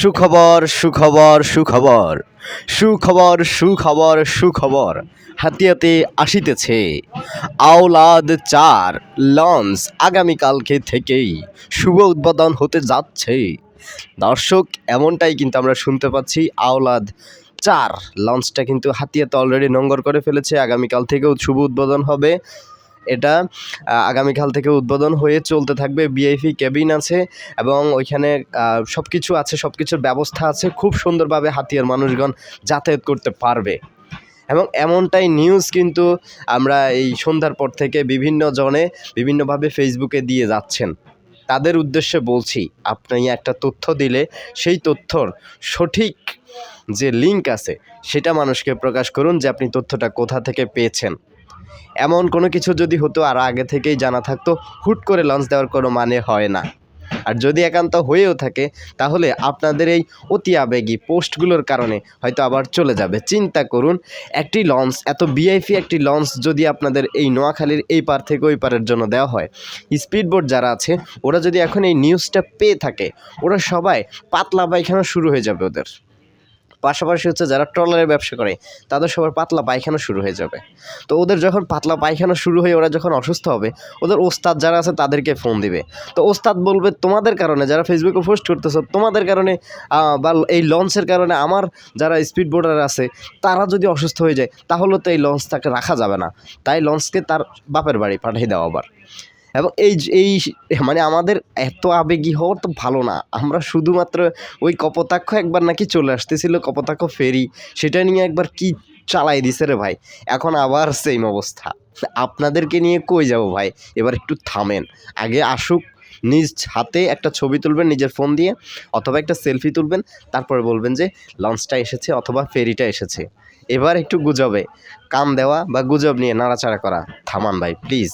সুখবর সুখবর সুখবর সুখবর সুখবর সুখবর হাতিয়াতে আসিতেছে আওলাদ 4 লঞ্চ আগামীকালকে থেকেই শুভ উদ্বোধন হতে যাচ্ছে। দর্শক, এমনটাই কিন্তু আমরা শুনতে পাচ্ছি। আওলাদ 4 লঞ্চটা কিন্তু হাতিয়াতে অলরেডি নোঙর করে ফেলেছে। আগামীকাল থেকেও শুভ উদ্বোধন হবে। এটা আগামীকাল থেকে উদ্বোধন হয়ে চলতে থাকবে। ভিআইপি কেবিন আছে এবং ওইখানে সব কিছু আছে, সব কিছুর ব্যবস্থা আছে। খুব সুন্দরভাবে হাতিয়ার মানুষগণ যাতায়াত করতে পারবে এবং এমনটাই নিউজ কিন্তু আমরা এই সন্ধ্যার পর থেকে বিভিন্ন জনে বিভিন্নভাবে ফেসবুকে দিয়ে যাচ্ছেন। তাদের উদ্দেশ্যে বলছি, আপনি একটা তথ্য দিলে সেই তথ্যর সঠিক যে লিঙ্ক আছে সেটা মানুষকে প্রকাশ করুন যে আপনি তথ্যটা কোথা থেকে পেয়েছেন। এমন কোনো কিছু যদি হতো আর আগে থেকেই জানা থাকতো, হুট করে লঞ্চ দেওয়ার কোনো মানে হয় না। আর যদি একান্ত হয়েও থাকে তাহলে আপনাদের এই অতি আবেগী পোস্টগুলোর কারণে হয়তো আবার চলে যাবে। চিন্তা করুন, একটি লঞ্চ, এত ভিআইপি একটি লঞ্চ যদি আপনাদের এই নোয়াখালীর এই পার থেকে ওই পারের জন্য দেওয়া হয়, স্পিডবোট যারা আছে ওরা যদি এখন এই নিউজটা পেয়ে থাকে, ওরা সবাই পাতলা পায়খানা শুরু হয়ে যাবে ওদের। পাশাপাশি হচ্ছে যারা ট্রলারের ব্যবসা করে তাদের সবার পাতলা পায়খানা শুরু হয়ে যাবে। তো ওদের যখন পাতলা পায়খানা শুরু হয়ে ওরা যখন অসুস্থ হবে, ওদের ওস্তাদ যারা আছে তাদেরকে ফোন দিবে। তো ওস্তাদ বলবে, তোমাদের কারণে, যারা ফেসবুকে পোস্ট করতেছো তোমাদের কারণে বা এই লঞ্চের কারণে আমার যারা স্পিড বোটার আছে তারা যদি অসুস্থ হয়ে যায় তাহলে তো এই লঞ্চটাকে রাখা যাবে না। তাই লঞ্চকে তার বাপের বাড়ি পাঠিয়ে দেওয়া আবার। এবং এই মানে আমাদের এত আবেগী হওয়া তো ভালো না। আমরা শুধুমাত্র ওই কপোতাক্ষ একবার নাকি চলে আসতেছিল, কপোতাক্ষ ফেরি, সেটা নিয়ে একবার কি চালাই দিছে রে ভাই। এখন আবার সেম অবস্থা। আপনাদেরকে নিয়ে কই যাব ভাই? এবার একটু থামেন। আগে আসুক, নিজ হাতে একটা ছবি তুলবেন নিজের ফোন দিয়ে অথবা একটা সেলফি তুলবেন, তারপরে বলবেন যে লঞ্চটা এসেছে অথবা ফেরিটা এসেছে। এবার একটু গুজবে কান দেওয়া বা গুজব নিয়ে নাড়াচাড়া করা থামান ভাই, প্লিজ।